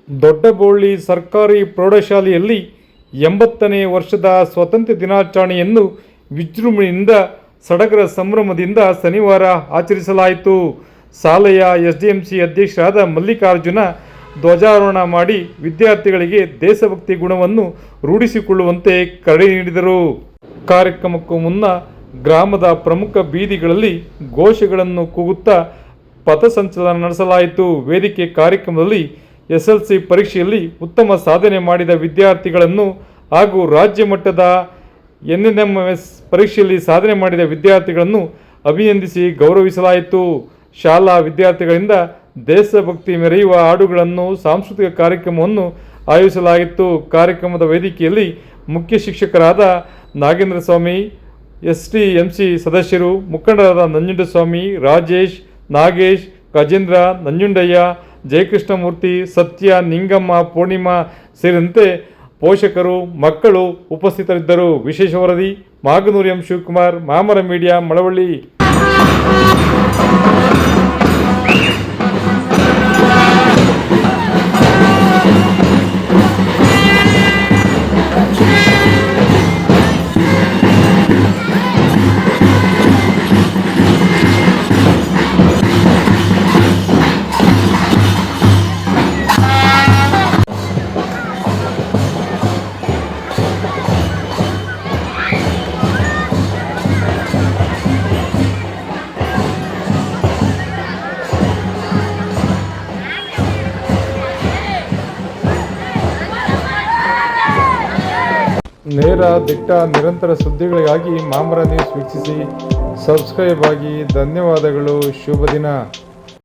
ದೊಡ್ಡಬೋಳ್ಳಿ ಸರ್ಕಾರಿ ಪ್ರೌಢಶಾಲೆಯಲ್ಲಿ 80ನೇ ವರ್ಷದ ಸ್ವಾತಂತ್ರ್ಯ ದಿನಾಚರಣೆಯನ್ನು ವಿಜೃಂಭಣೆಯಿಂದ ಸಡಗರ ಸಂಭ್ರಮದಿಂದ ಶನಿವಾರ ಆಚರಿಸಲಾಯಿತು. ಶಾಲೆಯ ಎಸ್ಡಿಎಂಸಿ ಅಧ್ಯಕ್ಷರಾದ ಮಲ್ಲಿಕಾರ್ಜುನ ಧ್ವಜಾರೋಹಣ ಮಾಡಿ ವಿದ್ಯಾರ್ಥಿಗಳಿಗೆ ದೇಶಭಕ್ತಿ ಗುಣವನ್ನು ರೂಢಿಸಿಕೊಳ್ಳುವಂತೆ ಕರೆ ನೀಡಿದರು. ಕಾರ್ಯಕ್ರಮಕ್ಕೂ ಮುನ್ನ ಗ್ರಾಮದ ಪ್ರಮುಖ ಬೀದಿಗಳಲ್ಲಿ ಘೋಷಗಳನ್ನು ಕೂಗುತ್ತಾ ಪಥಸಂಚಲನ ನಡೆಸಲಾಯಿತು. ವೇದಿಕೆ ಕಾರ್ಯಕ್ರಮದಲ್ಲಿ ಎಸ್ಎಲ್ಸಿ ಪರೀಕ್ಷೆಯಲ್ಲಿ ಉತ್ತಮ ಸಾಧನೆ ಮಾಡಿದ ವಿದ್ಯಾರ್ಥಿಗಳನ್ನು ಹಾಗೂ ರಾಜ್ಯ ಮಟ್ಟದ ಎನ್ಎಂಎಸ್ ಪರೀಕ್ಷೆಯಲ್ಲಿ ಸಾಧನೆ ಮಾಡಿದ ವಿದ್ಯಾರ್ಥಿಗಳನ್ನು ಅಭಿನಂದಿಸಿ ಗೌರವಿಸಲಾಯಿತು. ಶಾಲಾ ವಿದ್ಯಾರ್ಥಿಗಳಿಂದ ದೇಶಭಕ್ತಿ ಮೆರೆಯುವ ಹಾಡುಗಳನ್ನು ಸಾಂಸ್ಕೃತಿಕ ಕಾರ್ಯಕ್ರಮವನ್ನು ಆಯೋಜಿಸಲಾಗಿತ್ತು. ಕಾರ್ಯಕ್ರಮದ ವೇದಿಕೆಯಲ್ಲಿ ಮುಖ್ಯ ಶಿಕ್ಷಕರಾದ ನಾಗೇಂದ್ರ ಸ್ವಾಮಿ, ಎಸ್ಟಿಎಂಸಿ ಸದಸ್ಯರು, ಮುಖಂಡರಾದ ನಂಜುಂಡಸ್ವಾಮಿ, ರಾಜೇಶ್, ನಾಗೇಶ್, ಗಜೇಂದ್ರ, ನಂಜುಂಡಯ್ಯ, ಜಯಕೃಷ್ಣಮೂರ್ತಿ, ಸತ್ಯ, ನಿಂಗಮ್ಮ, ಪೂರ್ಣಿಮಾ ಸೇರಿದಂತೆ ಪೋಷಕರು, ಮಕ್ಕಳು ಉಪಸ್ಥಿತರಿದ್ದರು. ವಿಶೇಷ ವರದಿ ಮಾಗನೂರು ಎಂ ಶಿವಕುಮಾರ್, ಮಾಮರ ಮೀಡಿಯಾ, ಮಳವಳ್ಳಿ. ನೇರ, ದಿಟ್ಟ, ನಿರಂತರ ಸುದ್ದಿಗಳಿಗಾಗಿ ಮಾಮರ ನ್ಯೂಸ್ ವೀಕ್ಷಿಸಿ. ಸಬ್ಸ್ಕ್ರೈಬ್ ಆಗಿ. ಧನ್ಯವಾದಗಳು. ಶುಭ ದಿನ.